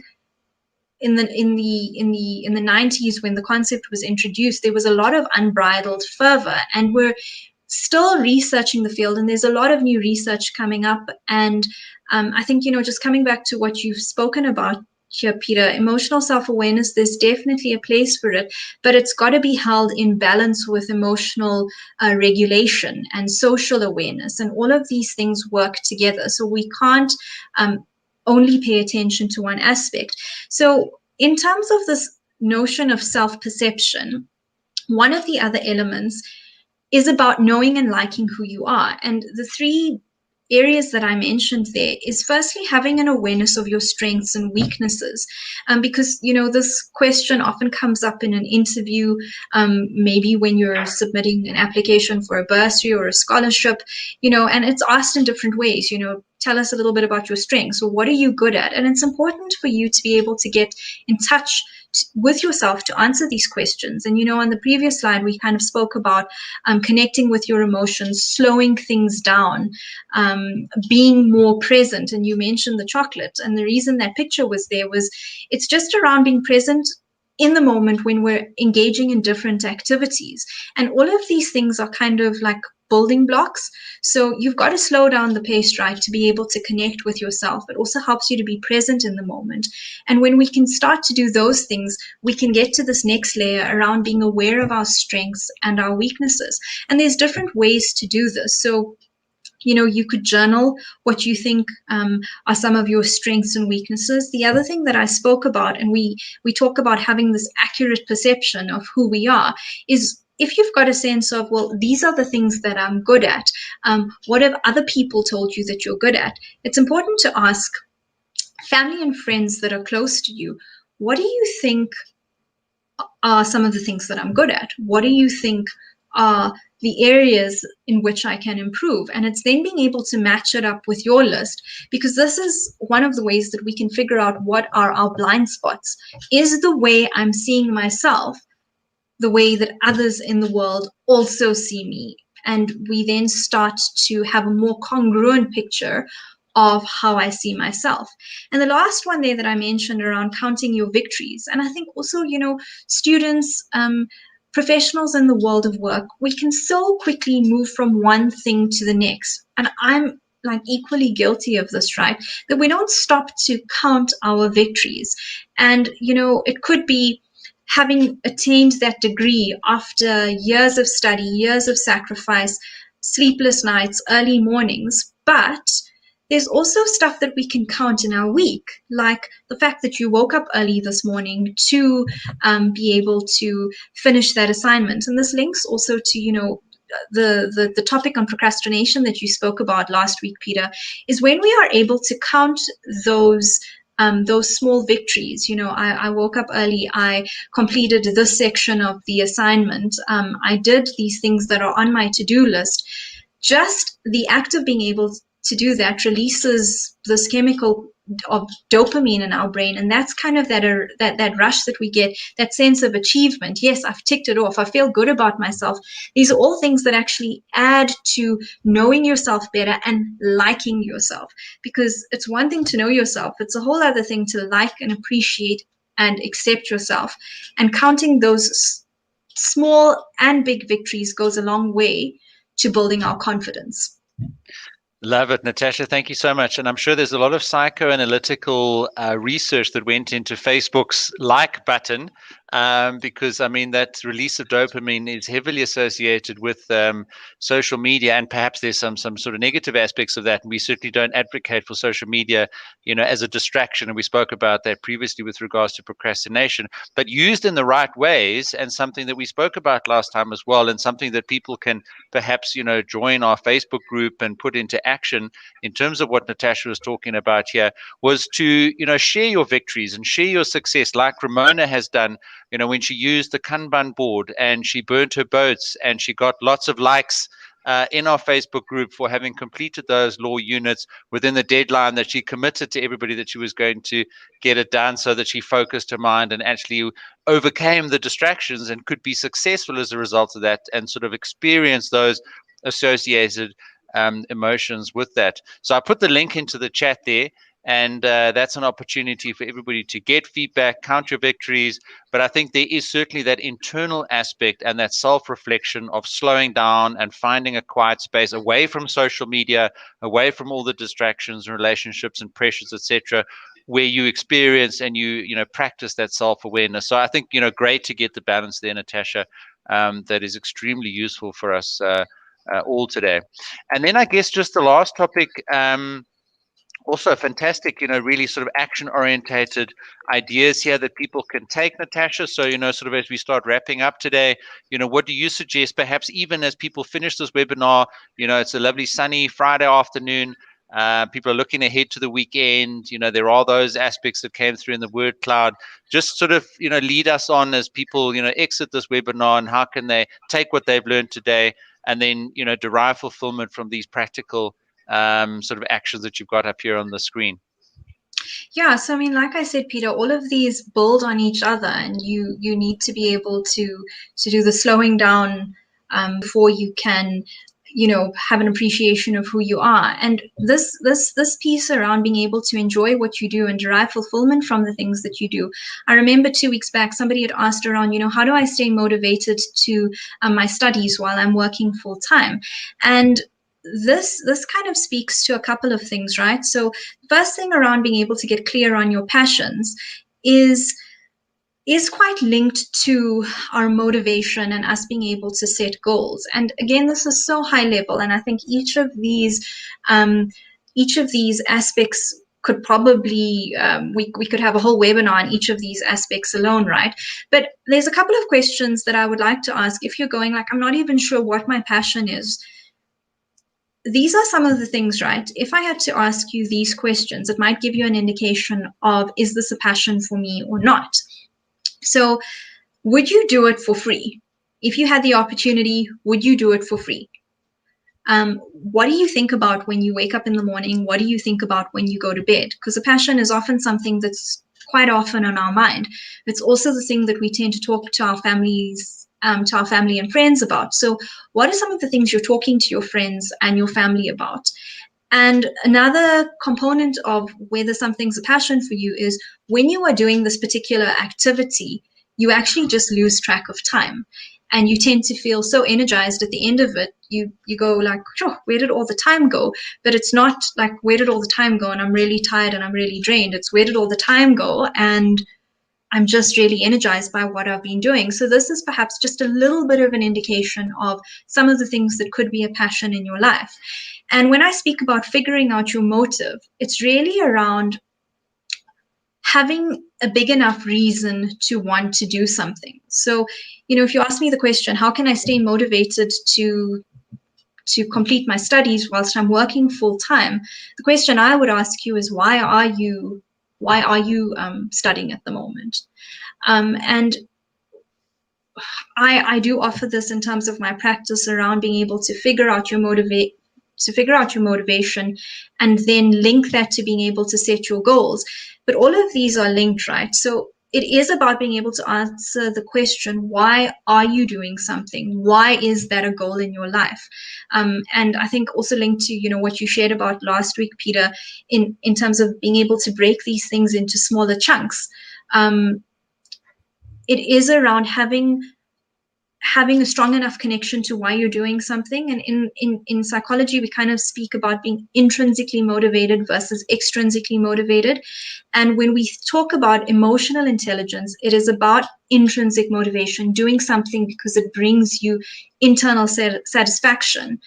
in the 90s, when the concept was introduced, there was a lot of unbridled fervor, and we're still researching the field, and there's a lot of new research coming up. And I think, just coming back to what you've spoken about here, Peter, emotional self-awareness, there's definitely a place for it, but it's got to be held in balance with emotional regulation and social awareness, and all of these things work together. So we can't only pay attention to one aspect. So in terms of this notion of self-perception, one of the other elements is about knowing and liking who you are. And the three areas that I mentioned there is firstly having an awareness of your strengths and weaknesses. Because, this question often comes up in an interview, maybe when you're submitting an application for a bursary or a scholarship, and it's asked in different ways, tell us a little bit about your strengths, or what are you good at? And it's important for you to be able to get in touch with yourself to answer these questions. And, on the previous slide, we kind of spoke about connecting with your emotions, slowing things down, being more present. And you mentioned the chocolate. And the reason that picture was there was it's just around being present in the moment when we're engaging in different activities. And all of these things are kind of like building blocks. So you've got to slow down the pace, right, to be able to connect with yourself. It also helps you to be present in the moment. And when we can start to do those things, we can get to this next layer around being aware of our strengths and our weaknesses. And there's different ways to do this. So you could journal what you think are some of your strengths and weaknesses. The other thing that I spoke about, and we talk about having this accurate perception of who we are, is if you've got a sense of, well, these are the things that I'm good at, what have other people told you that you're good at? It's important to ask family and friends that are close to you, what do you think are some of the things that I'm good at? What do you think are the areas in which I can improve? And it's then being able to match it up with your list, because this is one of the ways that we can figure out what are our blind spots. Is the way I'm seeing myself the way that others in the world also see me? And we then start to have a more congruent picture of how I see myself. And the last one there that I mentioned around counting your victories. And I think also, students, professionals in the world of work, we can so quickly move from one thing to the next. And I'm like equally guilty of this, right? That we don't stop to count our victories. And, it could be having attained that degree after years of study, years of sacrifice, sleepless nights, early mornings. But there's also stuff that we can count in our week, like the fact that you woke up early this morning to be able to finish that assignment. And this links also to, the topic on procrastination that you spoke about last week, Peter, is when we are able to count those small victories. I woke up early, I completed this section of the assignment, I did these things that are on my to-do list. Just the act of being able to do that releases this chemical of dopamine in our brain, and that's kind of that rush that we get, that sense of achievement. Yes, I've ticked it off, I feel good about myself. These are all things that actually add to knowing yourself better and liking yourself, because it's one thing to know yourself, it's a whole other thing to like and appreciate and accept yourself. And counting those small and big victories goes a long way to building our confidence. Love it, Natasha. Thank you so much. And I'm sure there's a lot of psychoanalytical research that went into Facebook's like button because I mean that release of dopamine is heavily associated with social media, and perhaps there's some sort of negative aspects of that. And we certainly don't advocate for social media, as a distraction. And we spoke about that previously with regards to procrastination, but used in the right ways, and something that we spoke about last time as well, and something that people can perhaps join our Facebook group and put into action in terms of what Natasha was talking about here, was to share your victories and share your success, like Ramona has done. When she used the Kanban board and she burnt her boats and she got lots of likes in our Facebook group for having completed those law units within the deadline that she committed to everybody that she was going to get it done, so that she focused her mind and actually overcame the distractions and could be successful as a result of that, and sort of experience those associated emotions with that. So I put the link into the chat there. And that's an opportunity for everybody to get feedback, count your victories. But I think there is certainly that internal aspect and that self-reflection of slowing down and finding a quiet space away from social media, away from all the distractions and relationships and pressures, etc., where you experience and you practice that self-awareness. So I think great to get the balance there, Natasha. That is extremely useful for us all today. And then I guess just the last topic. Also fantastic, really sort of action orientated ideas here that people can take, Natasha. So, sort of as we start wrapping up today, what do you suggest, perhaps even as people finish this webinar, it's a lovely sunny Friday afternoon. People are looking ahead to the weekend. There are those aspects that came through in the word cloud. Just sort of, lead us on as people, exit this webinar, and how can they take what they've learned today and then, derive fulfillment from these practical sort of actions that you've got up here on the screen. Yeah, so I mean, like I said, Peter, all of these build on each other, and you need to be able to do the slowing down before you can have an appreciation of who you are. And this piece around being able to enjoy what you do and derive fulfillment from the things that you do. I remember 2 weeks back somebody had asked around, how do I stay motivated to my studies while I'm working full time? And this kind of speaks to a couple of things, right? So first thing around being able to get clear on your passions is quite linked to our motivation and us being able to set goals. And again, this is so high level, and I think each of these aspects could probably we could have a whole webinar on each of these aspects alone, right? But there's a couple of questions that I would like to ask. If you're going like, I'm not even sure what my passion is, these are some of the things, right? If I had to ask you these questions, it might give you an indication of, is this a passion for me or not? So would you do it for free? If you had the opportunity, would you do it for free? What do you think about when you wake up in the morning? What do you think about when you go to bed? Because a passion is often something that's quite often on our mind. It's also the thing that we tend to talk to our families, to our family and friends about. So what are some of the things you're talking to your friends and your family about? And another component of whether something's a passion for you is when you are doing this particular activity, you actually just lose track of time. And you tend to feel so energized at the end of it, you go like, oh, where did all the time go? But it's not like, where did all the time go? And I'm really tired and I'm really drained. It's where did all the time go? And I'm just really energized by what I've been doing. So this is perhaps just a little bit of an indication of some of the things that could be a passion in your life. And when I speak about figuring out your motive, it's really around having a big enough reason to want to do something. So, if you ask me the question, how can I stay motivated to complete my studies whilst I'm working full time? The question I would ask you is, why are you studying at the moment? And I do offer this in terms of my practice around being able to figure out your motivation and then link that to being able to set your goals. But all of these are linked, right? So it is about being able to answer the question, why are you doing something? Why is that a goal in your life? And I think also linked to, what you shared about last week, Peter, in terms of being able to break these things into smaller chunks. It is around having having a strong enough connection to why you're doing something. And in psychology, we kind of speak about being intrinsically motivated versus extrinsically motivated. And when we talk about emotional intelligence, it is about intrinsic motivation, doing something because it brings you internal satisfaction,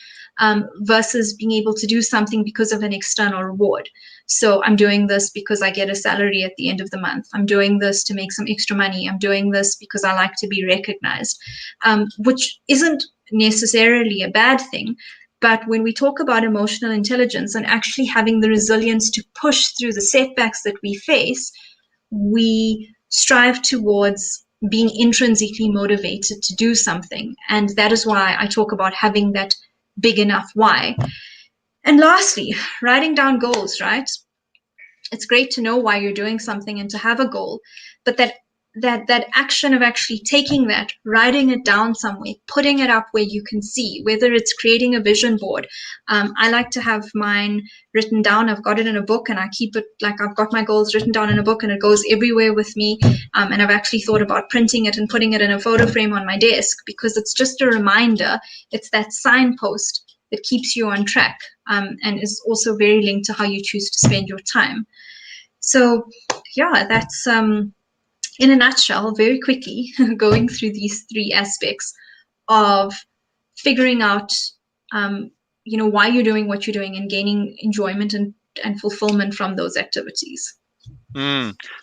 versus being able to do something because of an external reward. So I'm doing this because I get a salary at the end of the month. I'm doing this to make some extra money. I'm doing this because I like to be recognized, which isn't necessarily a bad thing. But when we talk about emotional intelligence and actually having the resilience to push through the setbacks that we face, we strive towards being intrinsically motivated to do something. And that is why I talk about having that big enough why. And lastly, writing down goals, right? It's great to know why you're doing something and to have a goal, but that action of actually taking that, writing it down somewhere, putting it up where you can see, whether it's creating a vision board. I like to have mine written down. I've got it in a book, and I keep it like I've got my goals written down in a book, and it goes everywhere with me. And I've actually thought about printing it and putting it in a photo frame on my desk, because it's just a reminder. It's that signpost that keeps you on track, and is also very linked to how you choose to spend your time. So yeah, that's in a nutshell, very quickly, going through these three aspects of figuring out, why you're doing what you're doing and gaining enjoyment and fulfillment from those activities.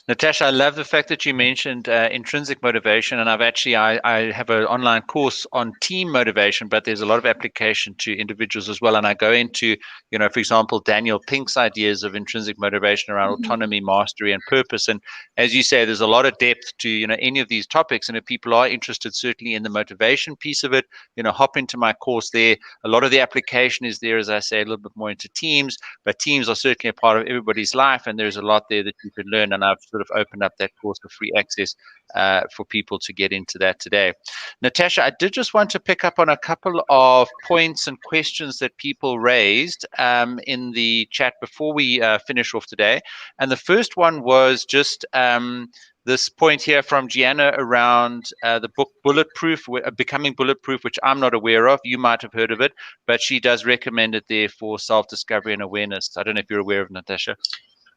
Natasha, I love the fact that you mentioned intrinsic motivation, and I have an online course on team motivation, but there's a lot of application to individuals as well. And I go into, for example, Daniel Pink's ideas of intrinsic motivation around autonomy, mastery, and purpose. And as you say, there's a lot of depth to any of these topics. And if people are interested, certainly in the motivation piece of it, hop into my course there. A lot of the application is there, as I say, a little bit more into teams, but teams are certainly a part of everybody's life, and there's a lot there that you can learn. And I've sort of opened up that course for free access for people to get into that today. Natasha, I did just want to pick up on a couple of points and questions that people raised in the chat before we finish off today. And the first one was just this point here from Gianna around the book Bulletproof, Becoming Bulletproof, which I'm not aware of. You might have heard of it, but she does recommend it there for self-discovery and awareness. I don't know if you're aware of it, Natasha.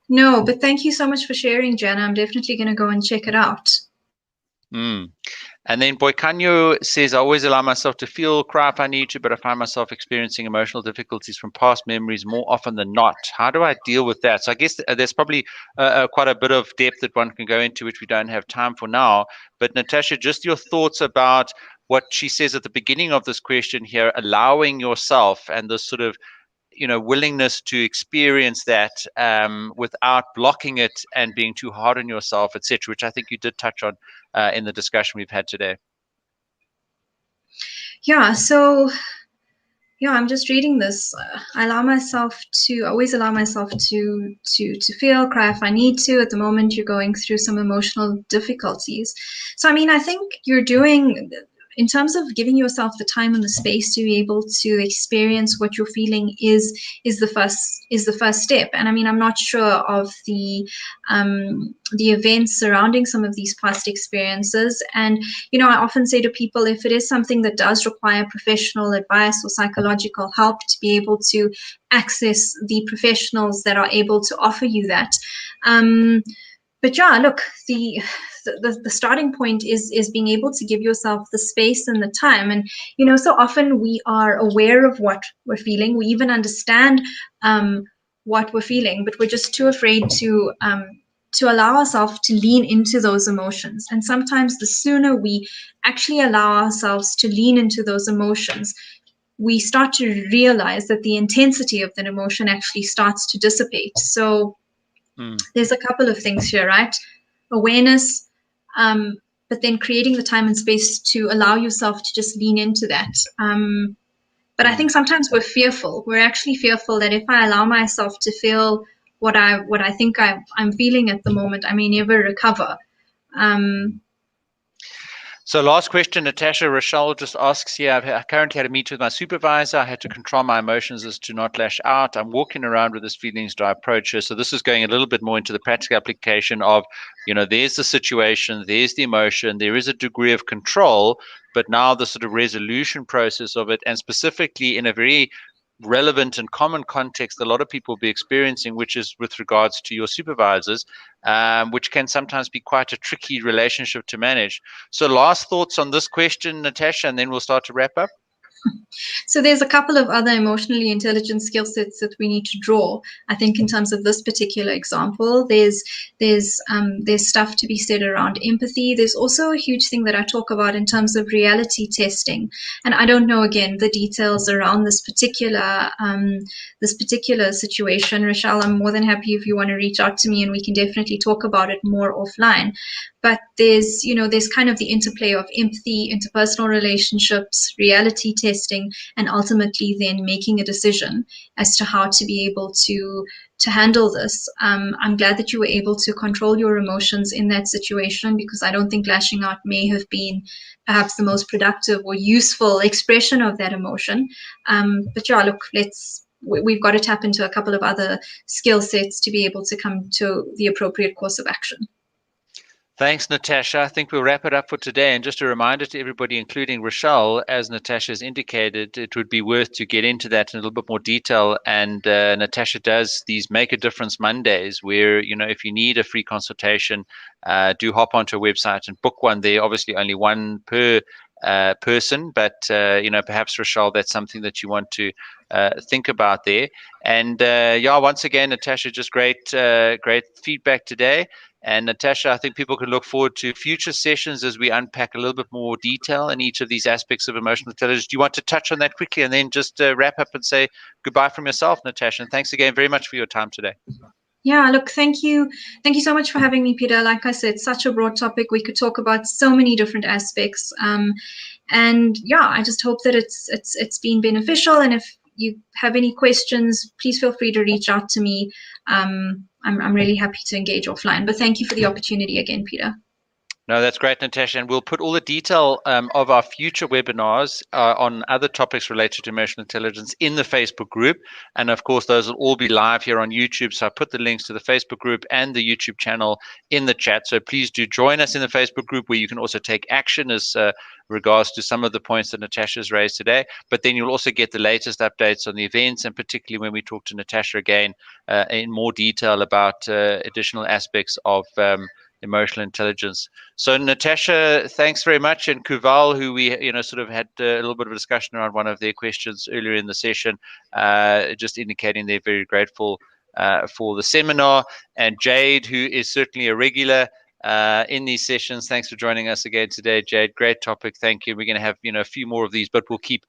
No, but thank you so much for sharing, Jana. I'm definitely going to go and check it out. And then Boikanyo says, I always allow myself to feel, cry if I need to, but I find myself experiencing emotional difficulties from past memories more often than not. How do I deal with that? So I guess there's probably quite a bit of depth that one can go into, which we don't have time for now. But Natasha, just your thoughts about what she says at the beginning of this question here, allowing yourself and this sort of willingness to experience that without blocking it and being too hard on yourself, etc., which I think you did touch on in the discussion we've had today. Yeah, so I'm just reading this. I always allow myself to feel, cry if I need to. At the moment, you're going through some emotional difficulties. So, I think you're doing, in terms of giving yourself the time and the space to be able to experience what you're feeling is the first step. And I'm not sure of the events surrounding some of these past experiences. And I often say to people, if it is something that does require professional advice or psychological help, to be able to access the professionals that are able to offer you that. But yeah, look, the starting point is being able to give yourself the space and the time. And so often we are aware of what we're feeling, we even understand what we're feeling, but we're just too afraid to allow ourselves to lean into those emotions. And sometimes the sooner we actually allow ourselves to lean into those emotions, we start to realize that the intensity of that emotion actually starts to dissipate. So there's a couple of things here, right? Awareness, but then creating the time and space to allow yourself to just lean into that. But I think sometimes we're fearful. We're actually fearful that if I allow myself to feel what I think I'm feeling at the moment, I may never recover. So last question, Natasha. Rochelle just asks here, I currently had a meet with my supervisor. I had to control my emotions as to not lash out. I'm walking around with this feelings. Do I approach her? So this is going a little bit more into the practical application of, there's the situation, there's the emotion, there is a degree of control, but now the sort of resolution process of it, and specifically in a very relevant and common context a lot of people will be experiencing, which is with regards to your supervisors, which can sometimes be quite a tricky relationship to manage. So last thoughts on this question, Natasha, and then we'll start to wrap up. So there's a couple of other emotionally intelligent skill sets that we need to draw. I think in terms of this particular example, there's stuff to be said around empathy. There's also a huge thing that I talk about in terms of reality testing. And I don't know again the details around this particular situation. Rochelle, I'm more than happy if you want to reach out to me and we can definitely talk about it more offline. But there's kind of the interplay of empathy, interpersonal relationships, reality testing, and ultimately then making a decision as to how to be able to handle this. I'm glad that you were able to control your emotions in that situation, because I don't think lashing out may have been perhaps the most productive or useful expression of that emotion. But yeah, look, we've got to tap into a couple of other skill sets to be able to come to the appropriate course of action. Thanks, Natasha. I think we'll wrap it up for today. And just a reminder to everybody, including Rochelle, as Natasha has indicated, it would be worth to get into that in a little bit more detail. And Natasha does these Make a Difference Mondays where, if you need a free consultation, do hop onto a website and book one there. Obviously, only one per person, but perhaps, Rochelle, that's something that you want to think about there. And once again, Natasha, just great feedback today. And Natasha, I think people can look forward to future sessions as we unpack a little bit more detail in each of these aspects of emotional intelligence. Do you want to touch on that quickly and then just wrap up and say goodbye from yourself, Natasha? And thanks again very much for your time today. Yeah, look, thank you. Thank you so much for having me, Peter. Like I said, such a broad topic. We could talk about so many different aspects. And yeah, I just hope that it's been beneficial. And if you have any questions, please feel free to reach out to me. I'm really happy to engage offline. But thank you for the opportunity again, Peter. No, that's great, Natasha. And we'll put all the detail of our future webinars on other topics related to emotional intelligence in the Facebook group. And of course, those will all be live here on YouTube. So I put the links to the Facebook group and the YouTube channel in the chat. So please do join us in the Facebook group, where you can also take action as regards to some of the points that Natasha has raised today. But then you'll also get the latest updates on the events, and particularly when we talk to Natasha again in more detail about additional aspects of emotional intelligence. So Natasha, thanks very much. And Kuval, who we sort of had a little bit of a discussion around one of their questions earlier in the session, just indicating they're very grateful for the seminar. And Jade, who is certainly a regular in these sessions, thanks for joining us again today, Jade. Great topic. Thank you. We're going to have a few more of these, but we'll keep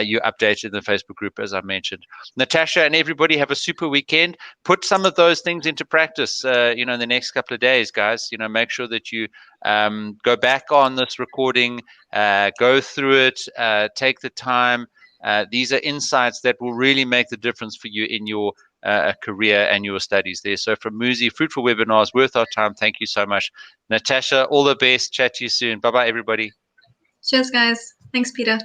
you updated in the Facebook group, as I mentioned. Natasha and everybody, have a super weekend. Put some of those things into practice, in the next couple of days, guys. Make sure that you go back on this recording, go through it, take the time. These are insights that will really make the difference for you in your career and your studies there. So from Muzi, fruitful webinars, worth our time. Thank you so much. Natasha, all the best. Chat to you soon. Bye-bye, everybody. Cheers, guys. Thanks, Peter.